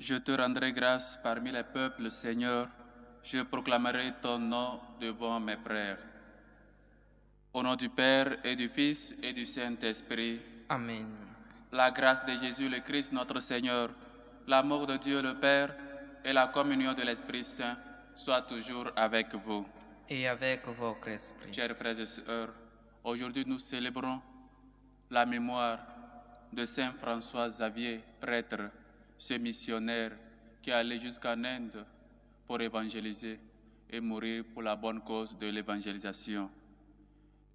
Je te rendrai grâce parmi les peuples, Seigneur. Je proclamerai ton nom devant mes frères. Au nom du Père et du Fils et du Saint-Esprit. Amen. La grâce de Jésus le Christ, notre Seigneur, l'amour de Dieu le Père et la communion de l'Esprit Saint soient toujours avec vous. Et avec votre esprit. Chers frères et sœurs, aujourd'hui nous célébrons la mémoire de Saint François Xavier, prêtre, ce missionnaire qui est allé jusqu'en Inde pour évangéliser et mourir pour la bonne cause de l'évangélisation.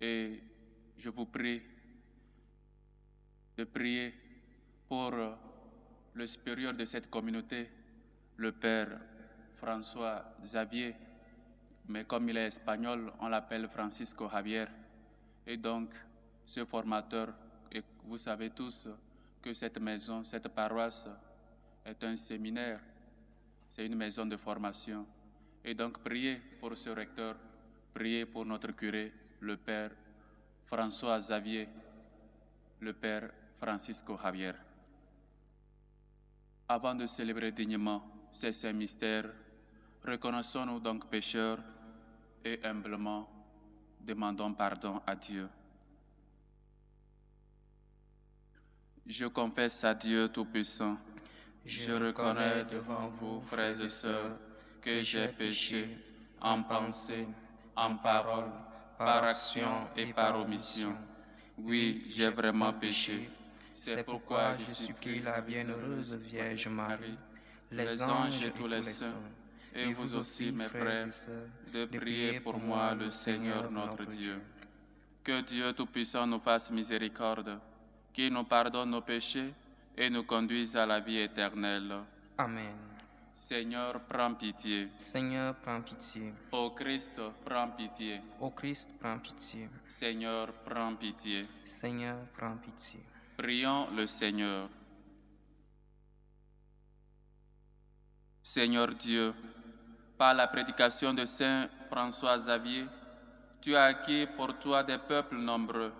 Et je vous prie de prier pour le supérieur de cette communauté, le Père François Xavier, mais comme il est espagnol, on l'appelle Francisco Javier. Et donc, ce formateur, et vous savez tous que cette maison, cette paroisse est un séminaire, c'est une maison de formation. Et donc, priez pour ce recteur, priez pour notre curé, le Père François Xavier, le Père Francisco Javier. Avant de célébrer dignement ces saints mystères, reconnaissons-nous donc pécheurs et humblement demandons pardon à Dieu. Je confesse à Dieu Tout-Puissant, je reconnais devant vous, frères et sœurs, que j'ai péché en pensée, en parole, par action et par omission. Oui, j'ai vraiment péché. C'est pourquoi je supplie la bienheureuse Vierge Marie, les anges et tous les saints, et vous aussi, mes frères, de prier pour moi, le Seigneur notre Dieu. Que Dieu Tout-Puissant nous fasse miséricorde, qu'il nous pardonne nos péchés et nous conduise à la vie éternelle. Amen. Seigneur, prends pitié. Seigneur, prends pitié. Ô Christ, prends pitié. Ô Christ, prends pitié. Seigneur, prends pitié. Seigneur, prends pitié. Prions le Seigneur. Seigneur Dieu, par la prédication de Saint François Xavier, tu as acquis pour toi des peuples nombreux.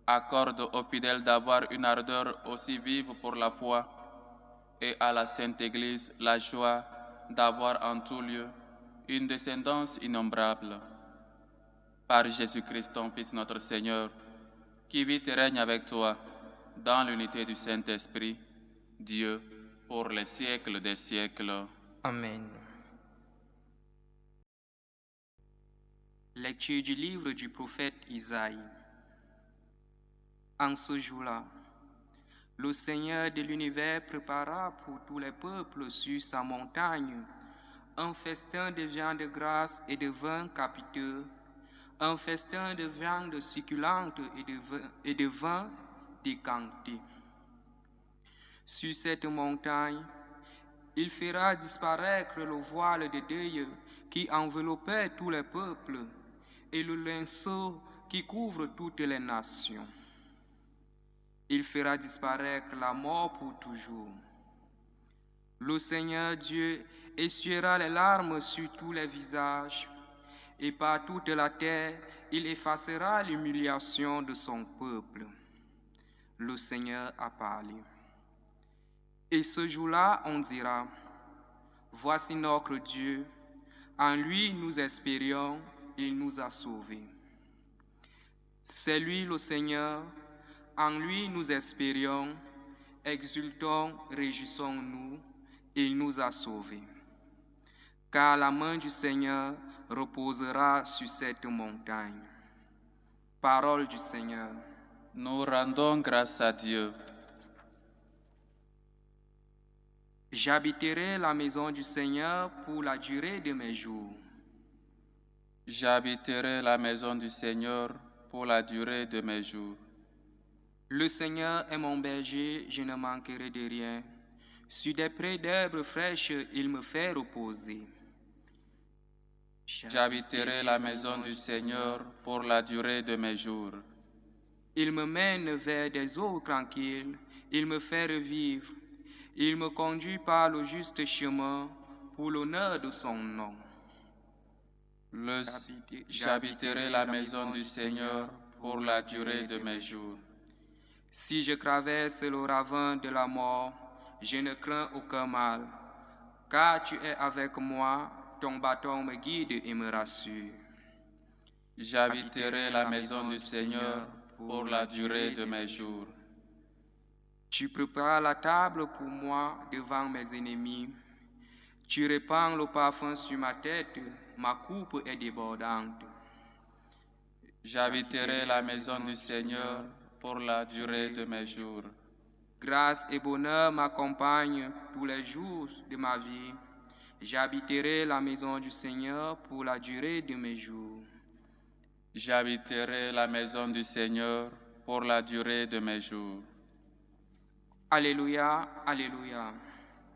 Accorde aux fidèles d'avoir une ardeur aussi vive pour la foi et à la Sainte Église la joie d'avoir en tout lieu une descendance innombrable. Par Jésus-Christ, ton Fils, notre Seigneur, qui vit et règne avec toi dans l'unité du Saint-Esprit, Dieu, pour les siècles des siècles. Amen. Lecture du livre du prophète Isaïe. En ce jour-là, le Seigneur de l'univers prépara pour tous les peuples sur sa montagne un festin de viande grasse et de vin capiteux, un festin de viande succulente et de vin décanté. Sur cette montagne, il fera disparaître le voile de deuil qui enveloppait tous les peuples et le linceau qui couvre toutes les nations. Il fera disparaître la mort pour toujours. Le Seigneur Dieu essuiera les larmes sur tous les visages, et par toute la terre, il effacera l'humiliation de son peuple. Le Seigneur a parlé. Et ce jour-là, on dira, voici notre Dieu, en lui nous espérions, il nous a sauvés. C'est lui le Seigneur, en lui nous espérions, exultons, réjouissons-nous, il nous a sauvés. Car la main du Seigneur reposera sur cette montagne. Parole du Seigneur. Nous rendons grâce à Dieu. J'habiterai la maison du Seigneur pour la durée de mes jours. J'habiterai la maison du Seigneur pour la durée de mes jours. Le Seigneur est mon berger, je ne manquerai de rien. Sur des prés d'herbes fraîches, il me fait reposer. J'habiterai la maison du Seigneur pour la durée de mes jours. Il me mène vers des eaux tranquilles, il me fait revivre. Il me conduit par le juste chemin pour l'honneur de son nom. J'habiterai la maison du Seigneur pour la durée de mes jours. Si je traverse le ravin de la mort, je ne crains aucun mal, car tu es avec moi, ton bâton me guide et me rassure. J'habiterai la maison du Seigneur pour la durée de mes jours. Tu prépares la table pour moi devant mes ennemis. Tu répands le parfum sur ma tête, ma coupe est débordante. J'habiterai la maison du Seigneur pour la durée de mes jours. Grâce et bonheur m'accompagnent tous les jours de ma vie. J'habiterai la maison du Seigneur pour la durée de mes jours. J'habiterai la maison du Seigneur pour la durée de mes jours. Alléluia, alléluia.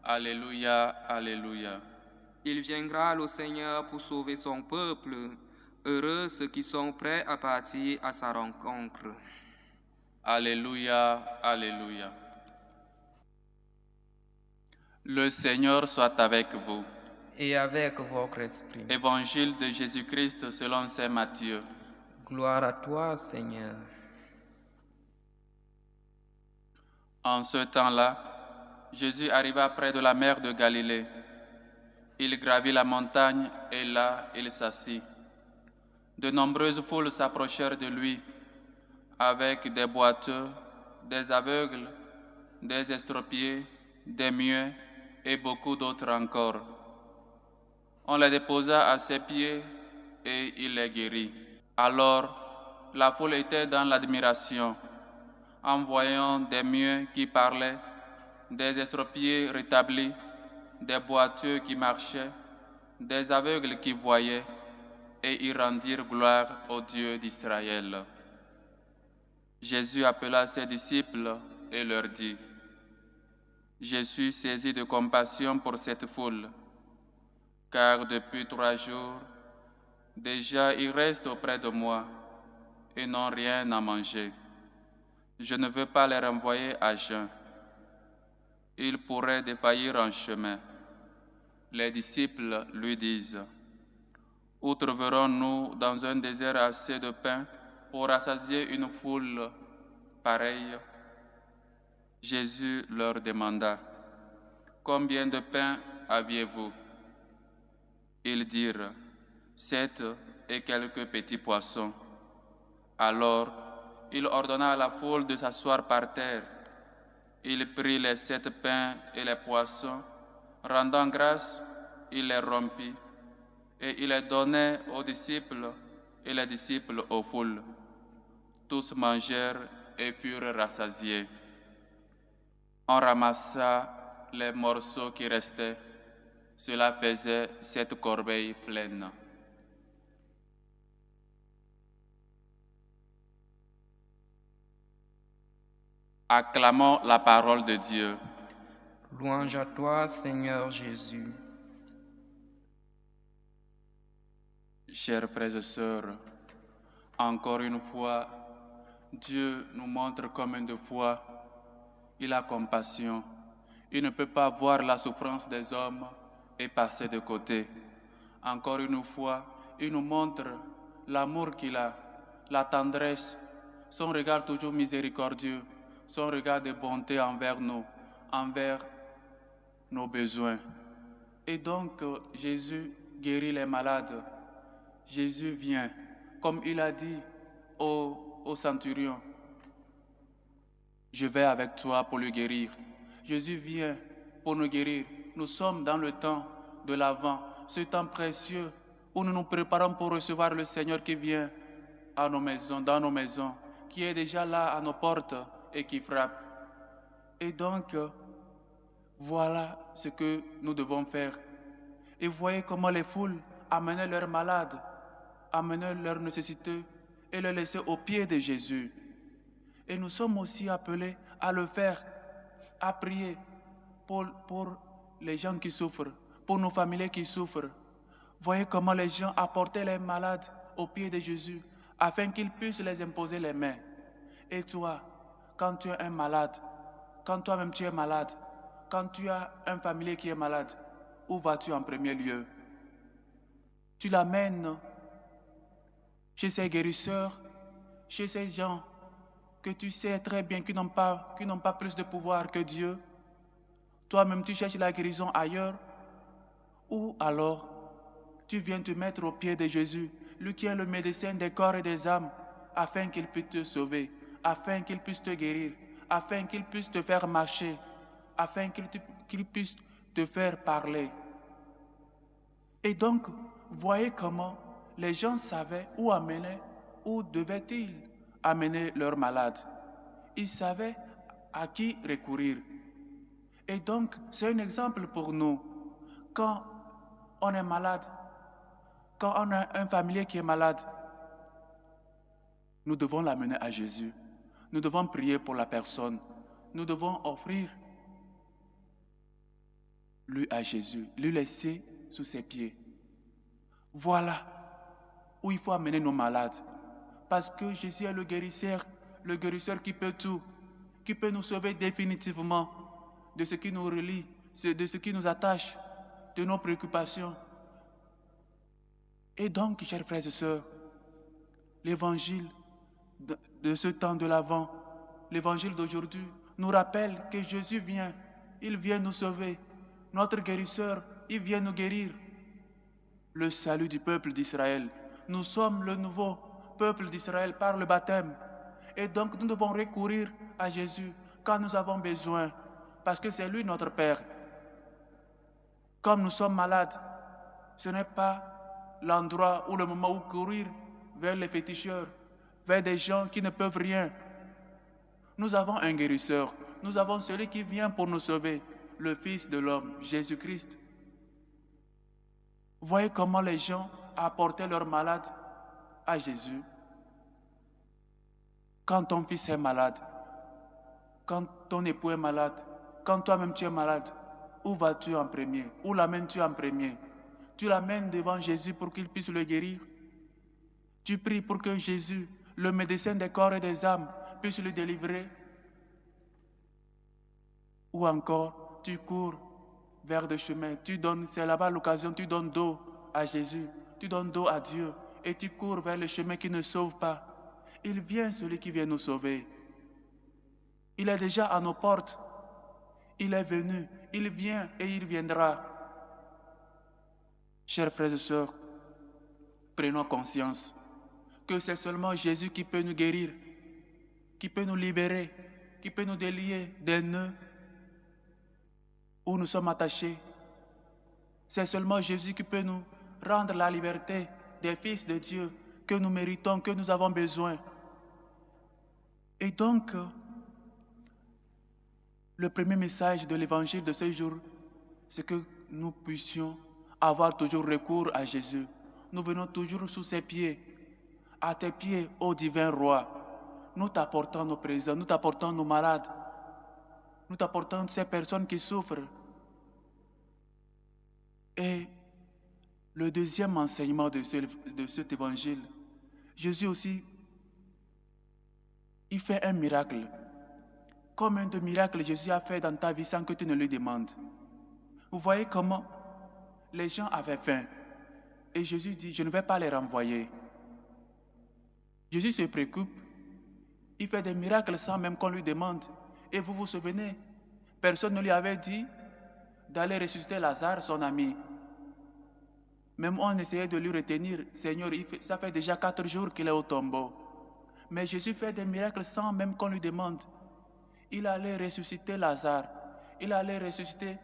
Alléluia, alléluia. Il viendra le Seigneur pour sauver son peuple. Heureux ceux qui sont prêts à partir à sa rencontre. Alléluia, alléluia. Le Seigneur soit avec vous. Et avec votre esprit. Évangile de Jésus-Christ selon saint Matthieu. Gloire à toi, Seigneur. En ce temps-là, Jésus arriva près de la mer de Galilée. Il gravit la montagne et là, il s'assit. De nombreuses foules s'approchèrent de lui, avec des boiteux, des aveugles, des estropiés, des muets et beaucoup d'autres encore. On les déposa à ses pieds et il les guérit. Alors, la foule était dans l'admiration, en voyant des muets qui parlaient, des estropiés rétablis, des boiteux qui marchaient, des aveugles qui voyaient, et ils rendirent gloire au Dieu d'Israël. Jésus appela ses disciples et leur dit: Je suis saisi de compassion pour cette foule, car depuis 3 jours, déjà ils restent auprès de moi et n'ont rien à manger. Je ne veux pas les renvoyer à jeun. Ils pourraient défaillir en chemin. Les disciples lui disent: Où trouverons-nous dans un désert assez de pain pour rassasier une foule pareille? Jésus leur demanda: Combien de pain aviez-vous? Ils dirent: 7 et quelques petits poissons. Alors, il ordonna à la foule de s'asseoir par terre. Il prit les 7 pains et les poissons, rendant grâce, il les rompit, et il les donnait aux disciples, et les disciples aux foules. Tous mangèrent et furent rassasiés. On ramassa les morceaux qui restaient. Cela faisait 7 corbeilles pleines. Acclamons la parole de Dieu. Louange à toi, Seigneur Jésus. Chers frères et sœurs, encore une fois, Dieu nous montre combien de fois il a compassion. Il ne peut pas voir la souffrance des hommes et passer de côté. Encore une fois, il nous montre l'amour qu'il a, la tendresse, son regard toujours miséricordieux, son regard de bonté envers nous, envers nos besoins. Et donc, Jésus guérit les malades. Jésus vient, comme il a dit au centurion: Je vais avec toi pour le guérir. Jésus vient pour nous guérir. Nous sommes dans le temps de l'Avent, ce temps précieux où nous nous préparons pour recevoir le Seigneur qui vient à nos maisons, dans nos maisons, qui est déjà là à nos portes et qui frappe. Et donc, voilà ce que nous devons faire. Et voyez comment les foules amenaient leurs malades, amenaient leurs nécessités et les laissaient aux pieds de Jésus. Et nous sommes aussi appelés à le faire, à prier pour les gens qui souffrent, pour nos familles qui souffrent. Voyez comment les gens apportaient les malades aux pieds de Jésus afin qu'il puisse les imposer les mains. Et toi, quand tu es un malade, quand toi-même tu es malade, quand tu as un familier qui est malade, où vas-tu en premier lieu? Tu l'amènes chez ces guérisseurs, chez ces gens que tu sais très bien qui n'ont pas plus de pouvoir que Dieu. Toi-même, tu cherches la guérison ailleurs. Ou alors, tu viens te mettre aux pieds de Jésus, lui qui est le médecin des corps et des âmes, afin qu'il puisse te sauver, afin qu'il puisse te guérir, afin qu'il puisse te faire marcher, afin qu'il puisse te faire parler. Et donc, voyez comment les gens savaient où devaient-ils amener leurs malades. Ils savaient à qui recourir. Et donc, c'est un exemple pour nous. Quand on est malade, quand on a un familier qui est malade, nous devons l'amener à Jésus. Nous devons prier pour la personne. Nous devons offrir lui à Jésus, lui laisser sous ses pieds. Voilà où il faut amener nos malades. Parce que Jésus est le guérisseur qui peut tout, qui peut nous sauver définitivement de ce qui nous relie, de ce qui nous attache, de nos préoccupations. Et donc, chers frères et sœurs, l'évangile de ce temps de l'Avent, l'évangile d'aujourd'hui, nous rappelle que Jésus vient, il vient nous sauver. Notre guérisseur, il vient nous guérir. Le salut du peuple d'Israël. Nous sommes le nouveau peuple d'Israël par le baptême. Et donc, nous devons recourir à Jésus quand nous avons besoin, parce que c'est lui notre Père. Comme nous sommes malades, ce n'est pas l'endroit ou le moment où courir vers les féticheurs, vers des gens qui ne peuvent rien. Nous avons un guérisseur, nous avons celui qui vient pour nous sauver, le Fils de l'homme, Jésus-Christ. Voyez comment les gens apportaient leurs malades à Jésus. Quand ton fils est malade, quand ton époux est malade, quand toi-même tu es malade, où vas-tu en premier? Où l'amènes-tu en premier? Tu l'amènes devant Jésus pour qu'il puisse le guérir. Tu pries pour que Jésus, le médecin des corps et des âmes, puisse le délivrer. Ou encore, tu cours vers des chemins, c'est là-bas l'occasion, tu donnes dos à Jésus, tu donnes dos à Dieu, et tu cours vers le chemin qui ne sauve pas. Il vient, celui qui vient nous sauver. Il est déjà à nos portes. Il est venu, il vient et il viendra. Chers frères et sœurs, prenons conscience que c'est seulement Jésus qui peut nous guérir, qui peut nous libérer, qui peut nous délier des nœuds où nous sommes attachés. C'est seulement Jésus qui peut nous rendre la liberté des fils de Dieu que nous méritons, que nous avons besoin. Et donc, le premier message de l'évangile de ce jour, c'est que nous puissions avoir toujours recours à Jésus. Nous venons toujours sous ses pieds, à tes pieds, ô divin roi. Nous t'apportons nos présents, nous t'apportons nos malades, nous t'apportons ces personnes qui souffrent. Et le deuxième enseignement de cet évangile, Jésus aussi, il fait un miracle. Combien de miracles Jésus a fait dans ta vie sans que tu ne lui demandes? Vous voyez comment les gens avaient faim. Et Jésus dit, je ne vais pas les renvoyer. Jésus se préoccupe. Il fait des miracles sans même qu'on lui demande. Et vous vous souvenez, personne ne lui avait dit d'aller ressusciter Lazare, son ami. Même on essayait de lui retenir. Seigneur, ça fait déjà 4 jours qu'il est au tombeau. Mais Jésus fait des miracles sans même qu'on lui demande. Il allait ressusciter Lazare. Il allait ressusciter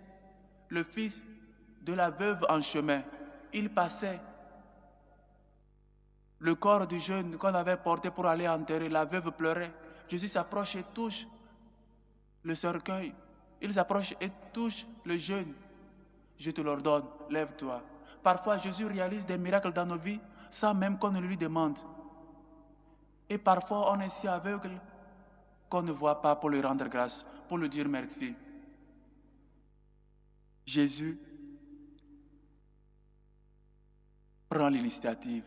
le fils de la veuve en chemin. Il passait. Le corps du jeune qu'on avait porté pour aller enterrer, la veuve pleurait. Jésus s'approche et touche le cercueil. Il s'approche et touche le jeune. Je te l'ordonne, lève-toi. Parfois, Jésus réalise des miracles dans nos vies sans même qu'on ne lui demande. Et parfois, on est si aveugle qu'on ne voit pas pour lui rendre grâce, pour lui dire merci. Jésus prend l'initiative.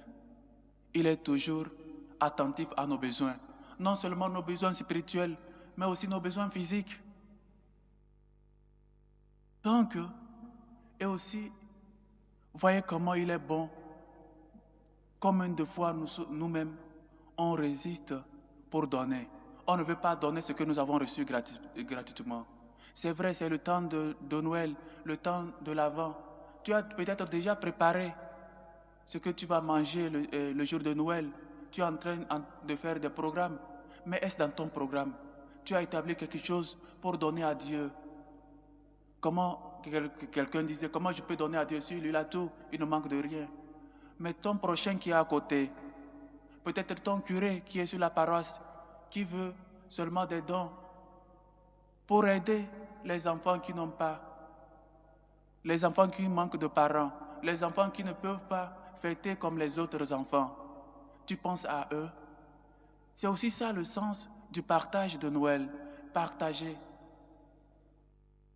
Il est toujours attentif à nos besoins. Non seulement nos besoins spirituels, mais aussi nos besoins physiques. Donc, et aussi, voyez comment il est bon. Combien de fois nous-mêmes, on résiste pour donner. On ne veut pas donner ce que nous avons reçu gratuitement. C'est vrai, c'est le temps de Noël, le temps de l'Avent. Tu as peut-être déjà préparé ce que tu vas manger le jour de Noël. Tu es en train de faire des programmes. Mais est-ce dans ton programme? Tu as établi quelque chose pour donner à Dieu. Comment quelqu'un disait, comment je peux donner à Dieu si lui il a tout, il ne manque de rien. Mais ton prochain qui est à côté, peut-être ton curé qui est sur la paroisse, qui veut seulement des dons pour aider les enfants qui n'ont pas, les enfants qui manquent de parents, les enfants qui ne peuvent pas fêter comme les autres enfants. Tu penses à eux. C'est aussi ça le sens du partage de Noël. Partager.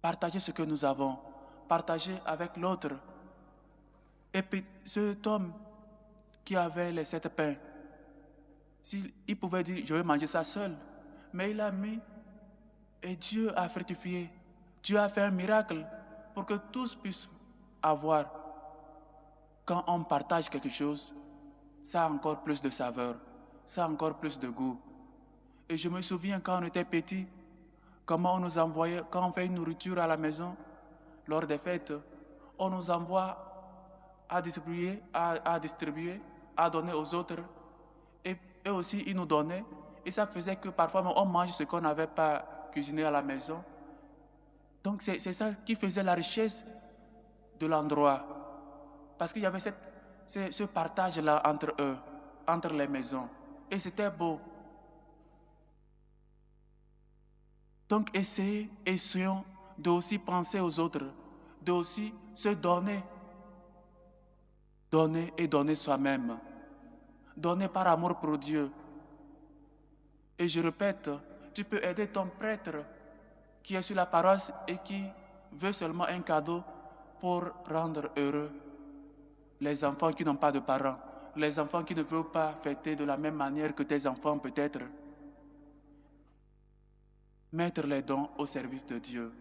Partager ce que nous avons. Partager avec l'autre. Et puis, cet homme qui avait les 7 pains, il pouvait dire, je vais manger ça seul. Mais il a mis, et Dieu a fructifié. Dieu a fait un miracle pour que tous puissent avoir. Quand on partage quelque chose, ça a encore plus de saveur, ça a encore plus de goût. Et je me souviens quand on était petit, comment on nous envoyait, quand on fait une nourriture à la maison, lors des fêtes, on nous envoie à distribuer, à donner aux autres. Et eux aussi, ils nous donnaient. Et ça faisait que parfois, on mange ce qu'on n'avait pas cuisiné à la maison. Donc, c'est ça qui faisait la richesse de l'endroit. Parce qu'il y avait ce partage-là entre eux, entre les maisons. Et c'était beau. Donc, essayons de aussi penser aux autres, de aussi se donner. Donner et donner soi-même. Donner par amour pour Dieu. Et je répète, tu peux aider ton prêtre qui est sur la paroisse et qui veut seulement un cadeau pour rendre heureux les enfants qui n'ont pas de parents, les enfants qui ne veulent pas fêter de la même manière que tes enfants peut-être. Mettre les dons au service de Dieu.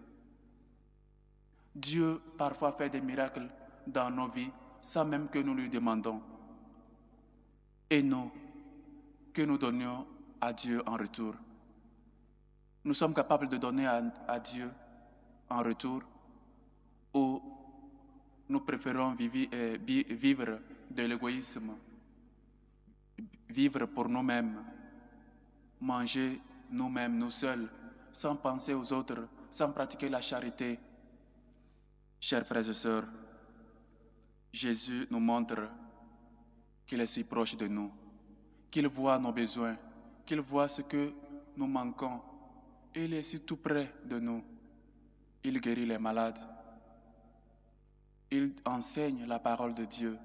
Dieu parfois fait des miracles dans nos vies sans même que nous lui demandons. Et nous, que nous donnions à Dieu en retour. Nous sommes capables de donner à Dieu en retour ou nous préférons vivre de l'égoïsme, vivre pour nous-mêmes, manger nous-mêmes, nous seuls, sans penser aux autres, sans pratiquer la charité. Chers frères et sœurs, Jésus nous montre qu'il est si proche de nous, qu'il voit nos besoins, qu'il voit ce que nous manquons. Il est si tout près de nous. Il guérit les malades. Il enseigne la parole de Dieu,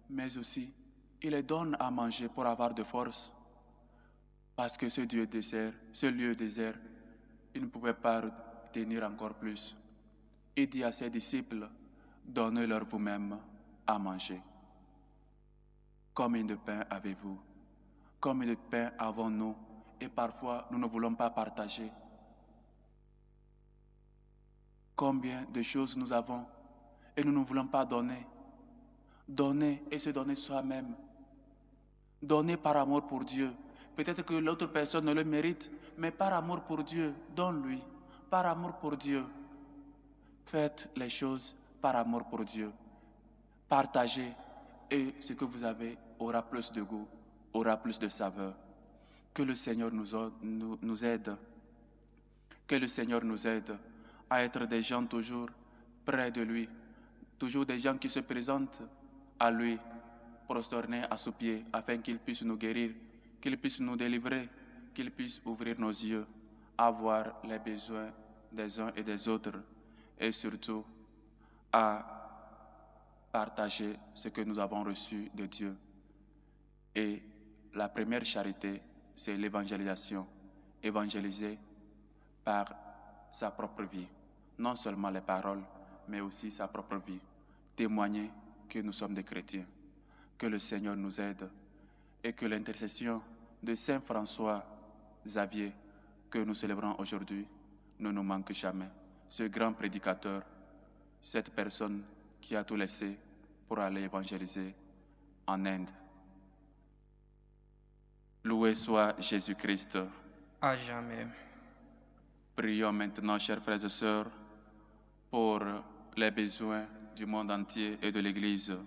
mais aussi il les donne à manger pour avoir de force. Parce que ce lieu désert, il ne pouvait pas retenir encore plus. Il dit à ses disciples, donnez-leur vous-même à manger. Combien de pain avez-vous? Combien de pain avons-nous? Et parfois, nous ne voulons pas partager. Combien de choses nous avons et nous ne voulons pas donner. Donner et se donner soi-même. Donner par amour pour Dieu. Peut-être que l'autre personne ne le mérite, mais par amour pour Dieu, donne-lui. Par amour pour Dieu. Faites les choses par amour pour Dieu. Partagez et ce que vous avez aura plus de goût, aura plus de saveur. Que le Seigneur nous aide. Que le Seigneur nous aide à être des gens toujours près de lui. Toujours des gens qui se présentent à lui, prosternés à ses pieds, afin qu'il puisse nous guérir, qu'il puisse nous délivrer, qu'il puisse ouvrir nos yeux, à voir les besoins des uns et des autres, et surtout à partager ce que nous avons reçu de Dieu. Et la première charité, c'est l'évangélisation. Évangéliser par sa propre vie. Non seulement les paroles, mais aussi sa propre vie. Témoigner que nous sommes des chrétiens. Que le Seigneur nous aide et que l'intercession de Saint François Xavier que nous célébrons aujourd'hui ne nous manque jamais. Ce grand prédicateur, cette personne qui a tout laissé pour aller évangéliser en Inde. Loué soit Jésus-Christ. À jamais. Prions maintenant, chers frères et sœurs, pour les besoins du monde entier et de l'Église,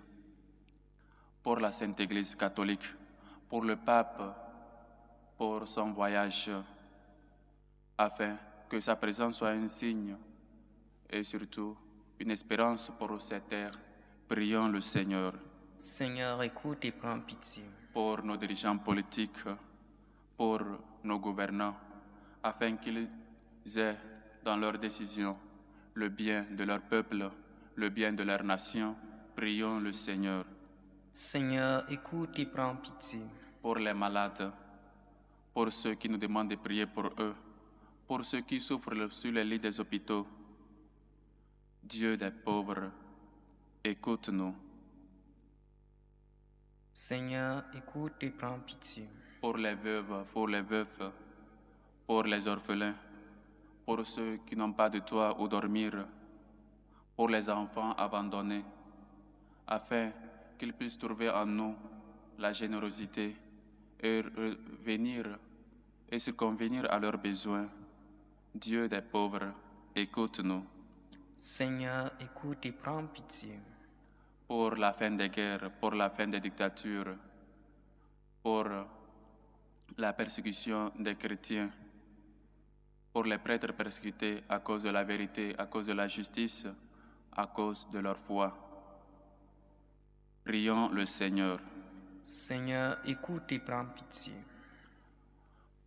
pour la Sainte Église catholique, pour le pape, pour son voyage, afin que sa présence soit un signe et surtout une espérance pour cette terre. Prions le Seigneur. Seigneur, écoute et prends pitié. Pour nos dirigeants politiques, pour nos gouvernants, afin qu'ils aient dans leurs décisions le bien de leur peuple, le bien de leur nation. Prions le Seigneur. Seigneur, écoute et prends pitié. Pour les malades, pour ceux qui nous demandent de prier pour eux, pour ceux qui souffrent sur les lits des hôpitaux. Dieu des pauvres, écoute-nous. Seigneur, écoute et prends pitié. Pour les veuves, pour les veufs, pour les orphelins, pour ceux qui n'ont pas de toit où dormir, pour les enfants abandonnés, afin qu'ils puissent trouver en nous la générosité et venir et se convenir à leurs besoins. Dieu des pauvres, écoute-nous. Seigneur, écoute et prends pitié. Pour la fin des guerres, pour la fin des dictatures, pour la persécution des chrétiens, pour les prêtres persécutés à cause de la vérité, à cause de la justice, à cause de leur foi. Prions le Seigneur. Seigneur, écoute et prends pitié.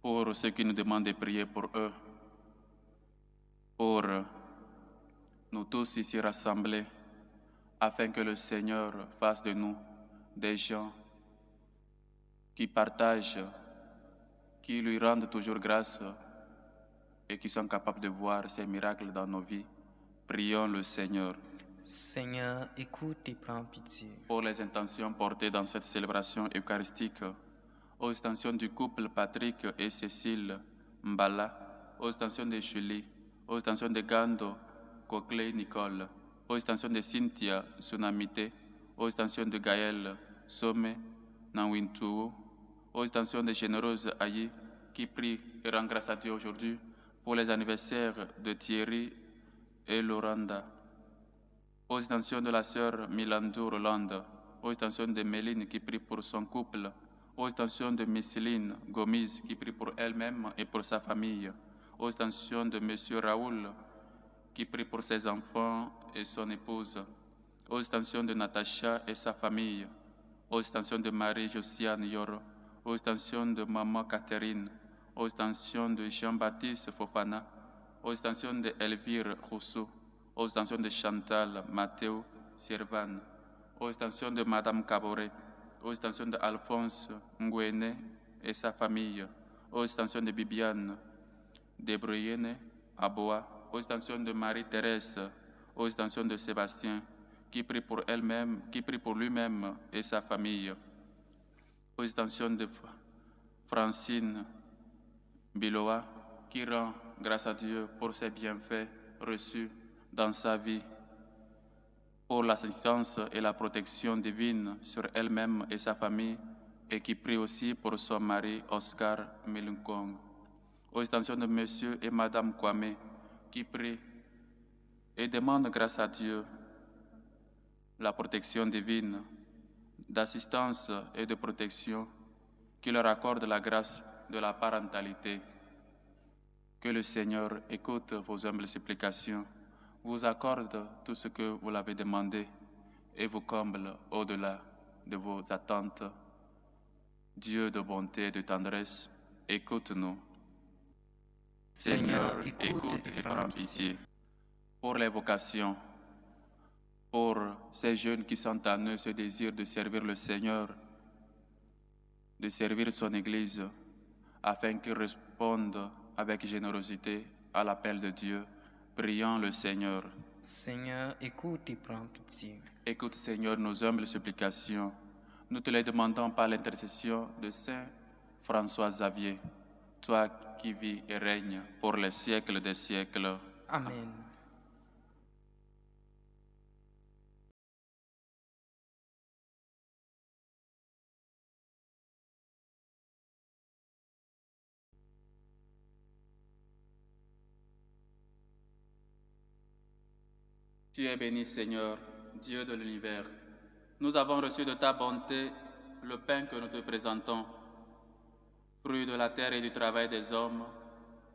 Pour ceux qui nous demandent de prier pour eux, pour nous tous ici rassemblés, afin que le Seigneur fasse de nous des gens qui partagent, qui lui rendent toujours grâce et qui sont capables de voir ces miracles dans nos vies. Prions le Seigneur. Seigneur, écoute et prends pitié. Pour les intentions portées dans cette célébration eucharistique, aux intentions du couple Patrick et Cécile Mbala, aux intentions de Julie, aux intentions de Gando, Coquelin, Nicole, aux intentions de Cynthia, Sunamite, aux intentions de Gaël, Somme, Nanwintou, aux intentions de Généreuse Ayi, qui prie et rend grâce à Dieu aujourd'hui pour les anniversaires de Thierry et Lauranda, aux intentions de la sœur Milandou Rolande, aux intentions de Méline qui prie pour son couple, aux intentions de Micheline Gomis qui prie pour elle-même et pour sa famille, aux intentions de Monsieur Raoul qui prie pour ses enfants et son épouse, aux intentions de Natacha et sa famille, aux intentions de Marie-Josiane Yoro, aux intentions de Maman Catherine, aux intentions de Jean-Baptiste Fofana, aux intentions de Elvire Rousseau, aux intentions de Chantal Mathéo Sirvan, aux intentions de Madame Caboret, aux intentions de Alphonse Ngwene et sa famille, aux intentions de Bibiane Debruyene Aboa, aux intentions de Marie-Thérèse, aux intentions de Sébastien, qui prie pour elle-même, qui prie pour lui-même et sa famille, aux intentions de Francine Biloa, qui rend grâce à Dieu pour ses bienfaits reçus dans sa vie, pour l'assistance et la protection divine sur elle-même et sa famille, et qui prie aussi pour son mari Oscar Melunkong, aux intentions de Monsieur et Madame Kwame, qui prient et demandent grâce à Dieu la protection divine, d'assistance et de protection, qui leur accorde la grâce de la parentalité. Que le Seigneur écoute vos humbles supplications, vous accorde tout ce que vous l'avez demandé et vous comble au-delà de vos attentes. Dieu de bonté et de tendresse, écoute-nous. Seigneur, écoute et prends pitié. Pour les vocations, pour ces jeunes qui sentent en eux ce désir de servir le Seigneur, de servir son Église, afin qu'ils répondent avec générosité à l'appel de Dieu, prions le Seigneur. Seigneur, écoute et prends pitié. Écoute, Seigneur, nos humbles supplications. Nous te les demandons par l'intercession de Saint François Xavier, toi qui vis et règnes pour les siècles des siècles. Amen. Tu es béni, Seigneur, Dieu de l'univers. Nous avons reçu de ta bonté le pain que nous te présentons. Fruit de la terre et du travail des hommes,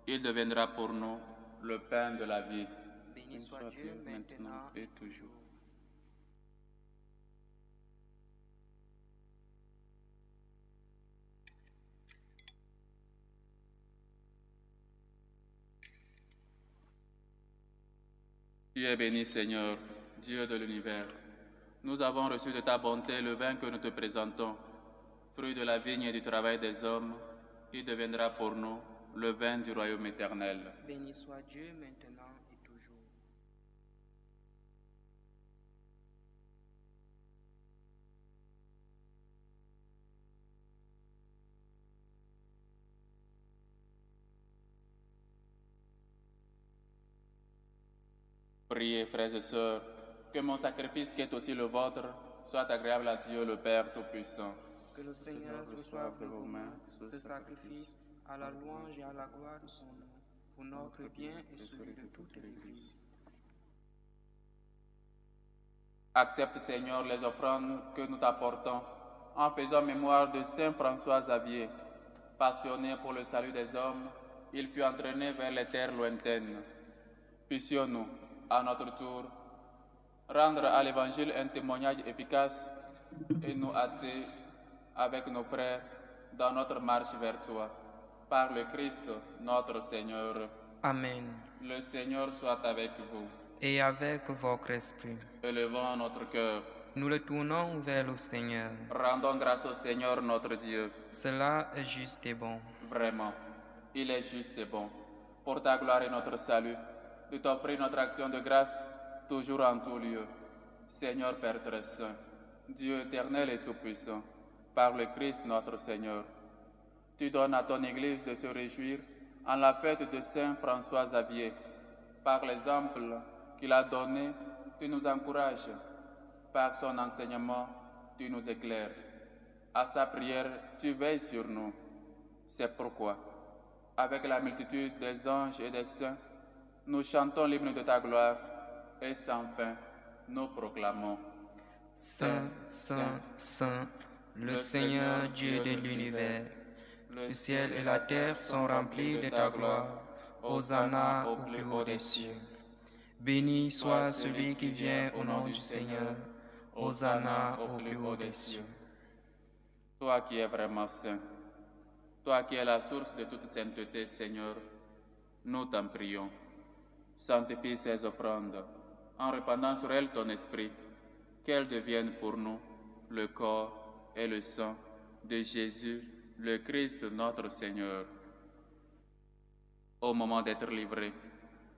il deviendra pour nous le pain de la vie. Béni soit Dieu maintenant et toujours. Tu es béni, Seigneur, Dieu de l'univers. Nous avons reçu de ta bonté le vin que nous te présentons. Fruit de la vigne et du travail des hommes, il deviendra pour nous le vin du royaume éternel. Béni soit Dieu maintenant et toujours. Priez, frères et sœurs, que mon sacrifice qui est aussi le vôtre soit agréable à Dieu le Père Tout-Puissant. Que le Seigneur reçoive de vos mains ce sacrifice à la louange et à la gloire de son nom, pour notre bien et celui de toute l'Église. Accepte, Seigneur, les offrandes que nous t'apportons en faisant mémoire de Saint François Xavier. Passionné pour le salut des hommes, il fut entraîné vers les terres lointaines. Puissions-nous, à notre tour, rendre à l'Évangile un témoignage efficace et nous hâter avec nos frères dans notre marche vers toi. Par le Christ, notre Seigneur. Amen. Le Seigneur soit avec vous. Et avec votre esprit. Élevons notre cœur. Nous le tournons vers le Seigneur. Rendons grâce au Seigneur notre Dieu. Cela est juste et bon. Vraiment, il est juste et bon, pour ta gloire et notre salut, de t'offrir notre action de grâce, toujours en tout lieu. Seigneur Père très saint, Dieu éternel et tout-puissant, par le Christ notre Seigneur, tu donnes à ton Église de se réjouir en la fête de Saint François Xavier. Par l'exemple qu'il a donné, tu nous encourages. Par son enseignement, tu nous éclaires. À sa prière, tu veilles sur nous. C'est pourquoi, avec la multitude des anges et des saints, nous chantons l'hymne de ta gloire et sans fin, nous proclamons. Saint, Saint, Saint, le Seigneur Dieu de l'univers. Le ciel et la terre sont remplis de ta gloire. Hosanna au plus haut des cieux. Béni soit celui qui vient au nom du Seigneur. Hosanna au plus haut des cieux. Toi qui es vraiment saint, toi qui es la source de toute sainteté, Seigneur, nous t'en prions. Sanctifie ces offrandes, en répandant sur elles ton esprit, qu'elles deviennent pour nous le corps et le sang de Jésus, le Christ notre Seigneur. Au moment d'être livré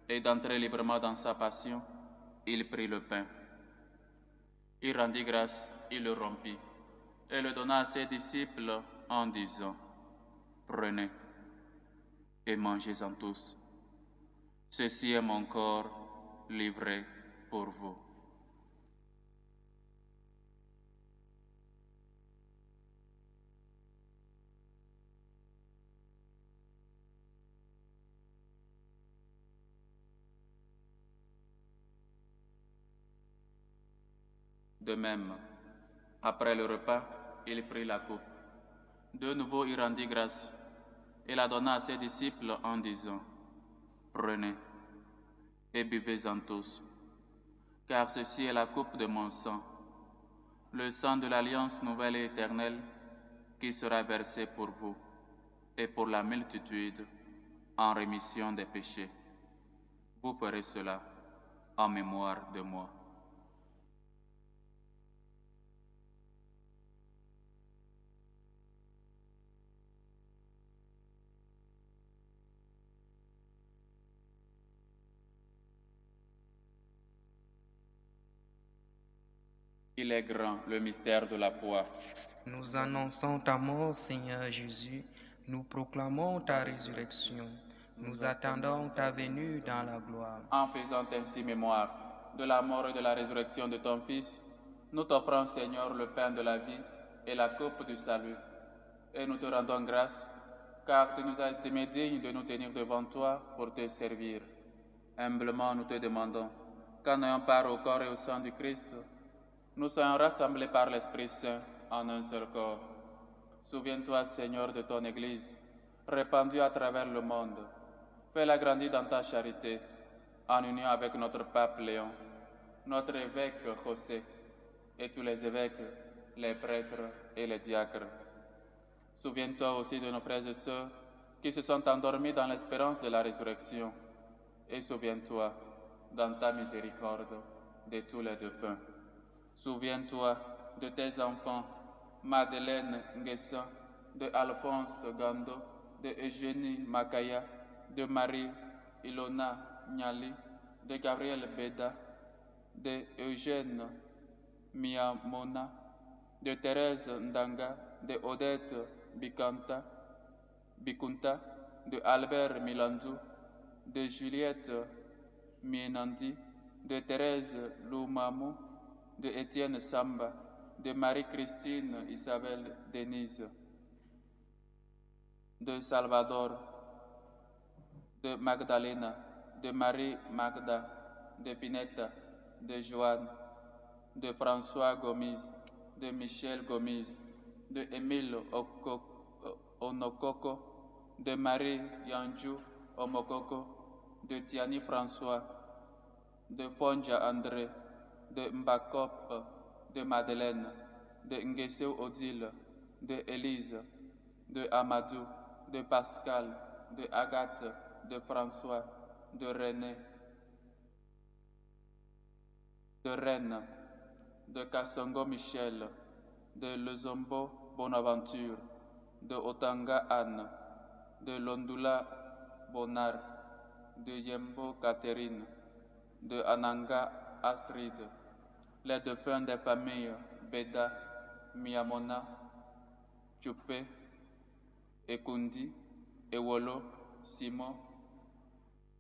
et d'entrer librement dans sa passion, il prit le pain. Il rendit grâce, il le rompit et le donna à ses disciples en disant: Prenez et mangez-en tous. Ceci est mon corps livré pour vous. De même, après le repas, il prit la coupe. De nouveau, il rendit grâce et la donna à ses disciples en disant: Prenez et buvez-en tous, car ceci est la coupe de mon sang, le sang de l'alliance nouvelle et éternelle qui sera versé pour vous et pour la multitude en rémission des péchés. Vous ferez cela en mémoire de moi. Il est grand, le mystère de la foi. Nous annonçons ta mort, Seigneur Jésus. Nous proclamons ta résurrection. Nous attendons ta venue dans la gloire. En faisant ainsi mémoire de la mort et de la résurrection de ton Fils, nous t'offrons, Seigneur, le pain de la vie et la coupe du salut. Et nous te rendons grâce, car tu nous as estimés dignes de nous tenir devant toi pour te servir. Humblement, nous te demandons, qu'en ayant part au corps et au sang du Christ, nous soyons rassemblés par l'Esprit Saint en un seul corps. Souviens-toi, Seigneur, de ton Église, répandue à travers le monde. Fais-la grandir dans ta charité, en union avec notre pape Léon, notre évêque José, et tous les évêques, les prêtres et les diacres. Souviens-toi aussi de nos frères et sœurs qui se sont endormis dans l'espérance de la résurrection. Et souviens-toi, dans ta miséricorde, de tous les défunts. Souviens-toi de tes enfants, Madeleine Nguessan, de Alphonse Gando, de Eugénie Makaya, de Marie Ilona Nyali, de Gabriel Beda, de Eugène Miamona, de Thérèse Ndanga, de Odette Bikunta, de Albert Milandou, de Juliette Mienandi, de Thérèse Loumamou, de Étienne Samba, de Marie-Christine Isabelle Denise, de Salvador, de Magdalena, de Marie Magda, de Finetta, de Joanne, de François Gomis, de Michel Gomis, de Émile Onokoko, de Marie Yanjou Omokoko, de Tiani François, de Fonja André, de Mbakop, de Madeleine, de Ngueseo Odile, de Élise, de Amadou, de Pascal, de Agathe, de François, de René, de Rennes, de Kassongo Michel, de Lezombo Bonaventure, de Otanga Anne, de Londula Bonar, de Yembo Catherine, de Ananga Astrid, les défunts des familles Beda, Miamona, Tchoupé, Ekundi, Ewolo, Simon,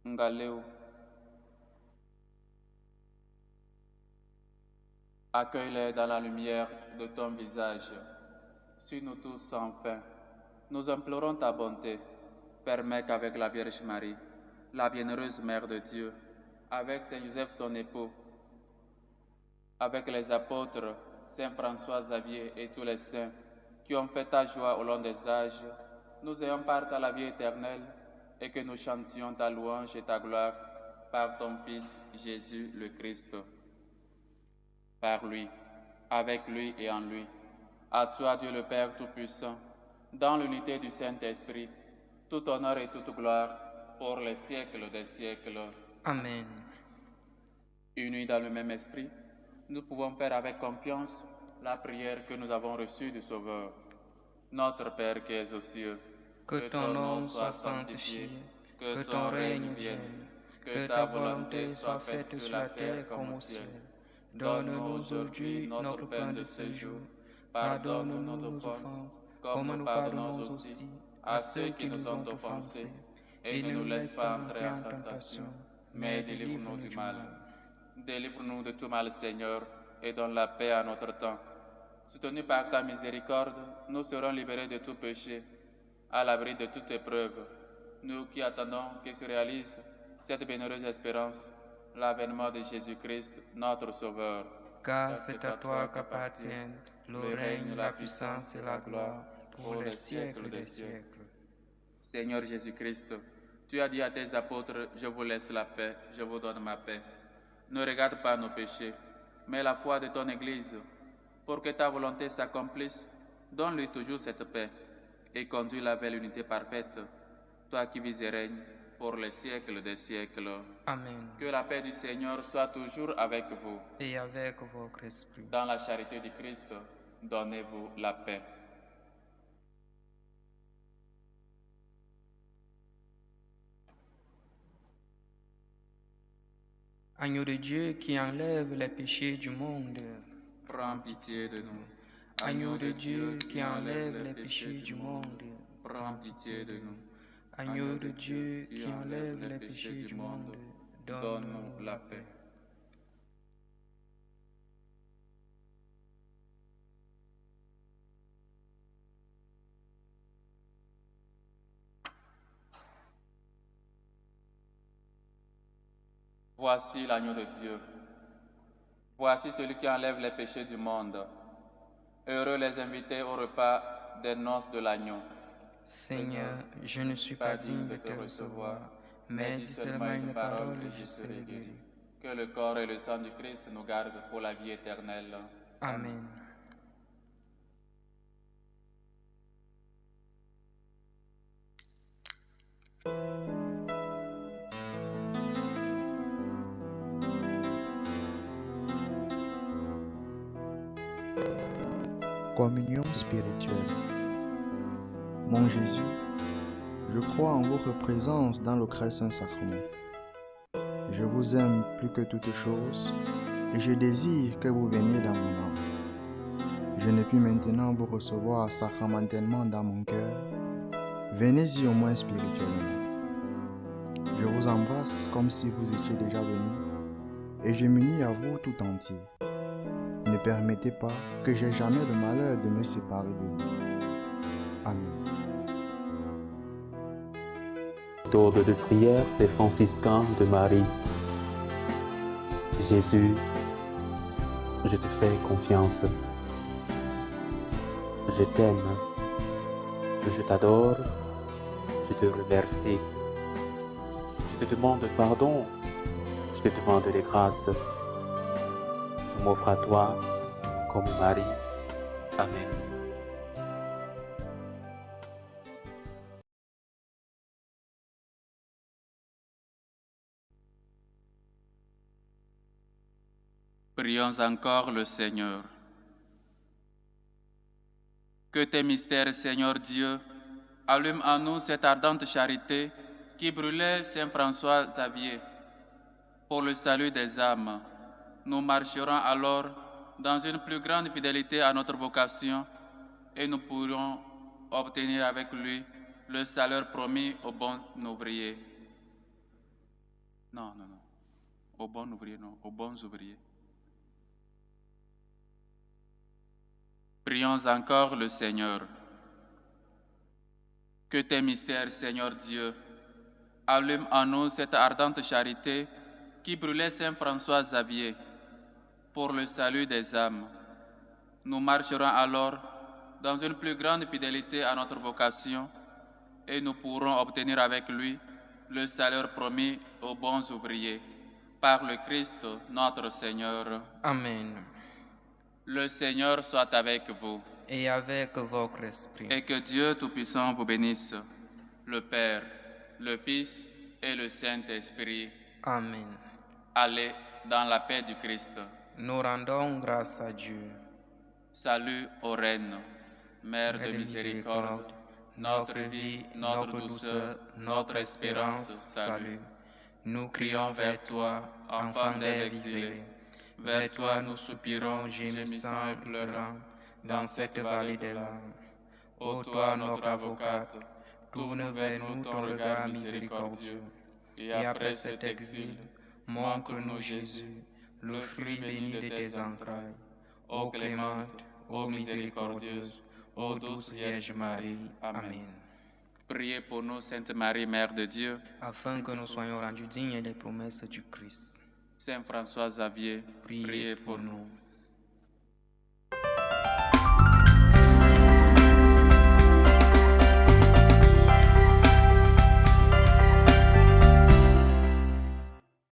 Ngaleo. Accueille-les dans la lumière de ton visage. Suis nous tous sans fin. Nous implorons ta bonté. Permets qu'avec la Vierge Marie, la bienheureuse Mère de Dieu, avec Saint Joseph son époux, avec les apôtres, Saint François Xavier et tous les saints qui ont fait ta joie au long des âges, nous ayons part à la vie éternelle et que nous chantions ta louange et ta gloire par ton Fils Jésus le Christ. Par lui, avec lui et en lui, à toi Dieu le Père Tout-Puissant, dans l'unité du Saint-Esprit, tout honneur et toute gloire pour les siècles des siècles. Amen. Unis dans le même esprit, nous pouvons faire avec confiance la prière que nous avons reçue du Sauveur. Notre Père qui es aux cieux, Que ton nom soit sanctifié, que ton règne vienne, que ta volonté soit faite sur la terre comme au ciel. Donne-nous aujourd'hui notre pain de ce jour. Pardonne-nous nos offenses, comme nous pardonnons aussi à ceux qui nous ont offensés. Et ne nous laisse pas entrer en tentation, mais délivre-nous du mal. Délivre-nous de tout mal, Seigneur, et donne la paix à notre temps. Soutenus par ta miséricorde, nous serons libérés de tout péché, à l'abri de toute épreuve. Nous qui attendons que se réalise cette bienheureuse espérance, l'avènement de Jésus-Christ, notre Sauveur. Car c'est à toi qu'appartiennent le règne, la puissance et la gloire pour les siècles des siècles. Seigneur Jésus-Christ, tu as dit à tes apôtres, je vous laisse la paix, je vous donne ma paix. Ne regarde pas nos péchés, mais la foi de ton Église. Pour que ta volonté s'accomplisse, donne-lui toujours cette paix et conduis-la vers l'unité parfaite, toi qui vis et règnes pour les siècles des siècles. Amen. Que la paix du Seigneur soit toujours avec vous. Et avec votre esprit. Dans la charité du Christ, donnez-vous la paix. Agneau de Dieu qui enlève les péchés du monde, Prends pitié de nous. Agneau de Dieu qui enlève les péchés du monde, Prends pitié de nous. Agneau de Dieu qui enlève les péchés du monde, donne-nous la paix. Voici l'agneau de Dieu. Voici celui qui enlève les péchés du monde. Heureux les invités au repas des noces de l'agneau. Seigneur, je ne suis pas digne de te recevoir, mais dis seulement une parole et je serai guéri. Que le corps et le sang du Christ nous gardent pour la vie éternelle. Amen. Communion spirituelle. Mon Jésus, je crois en votre présence dans le très saint sacrement. Je vous aime plus que toute chose et je désire que vous veniez dans mon âme. Je ne puis maintenant vous recevoir sacramentellement dans mon cœur. Venez-y au moins spirituellement. Je vous embrasse comme si vous étiez déjà venu et je m'unis à vous tout entier. Ne permettez pas que j'aie jamais le malheur de me séparer de vous. Amen. Méthode de prière des franciscains de Marie. Jésus, je te fais confiance. Je t'aime. Je t'adore. Je te remercie. Je te demande pardon. Je te demande des grâces. Je m'offre à toi comme Marie. Amen. Prions encore le Seigneur. Que tes mystères, Seigneur Dieu, allument en nous cette ardente charité qui brûlait Saint François Xavier. Pour le salut des âmes, nous marcherons alors dans une plus grande fidélité à notre vocation et nous pourrons obtenir avec lui le salaire promis aux bons ouvriers. Non. Aux bons ouvriers, non, aux bons ouvriers. Prions encore le Seigneur. Que tes mystères, Seigneur Dieu, allument en nous cette ardente charité qui brûlait Saint François Xavier. Pour le salut des âmes, nous marcherons alors dans une plus grande fidélité à notre vocation et nous pourrons obtenir avec lui le salaire promis aux bons ouvriers. Par le Christ, notre Seigneur. Amen. Le Seigneur soit avec vous. Et avec votre esprit. Et que Dieu Tout-Puissant vous bénisse, le Père, le Fils et le Saint-Esprit. Amen. Allez dans la paix du Christ. Nous rendons grâce à Dieu. Salut aux reines, Mère de miséricorde, notre vie, notre douceur, notre espérance, salut. Nous crions vers toi, enfant d'Ève exilé. Vers toi nous soupirons, gémissant et pleurant, dans cette vallée des larmes. Ô toi, notre avocate, tourne vers nous ton regard miséricordieux. Et après cet exil, montre-nous Jésus, le fruit béni de tes entrailles. Ô clémente, ô miséricordieuse, ô douce Vierge Marie. Amen. Priez pour nous, Sainte Marie, Mère de Dieu, Afin que nous soyons rendus dignes des promesses du Christ. Saint François Xavier, Priez pour nous.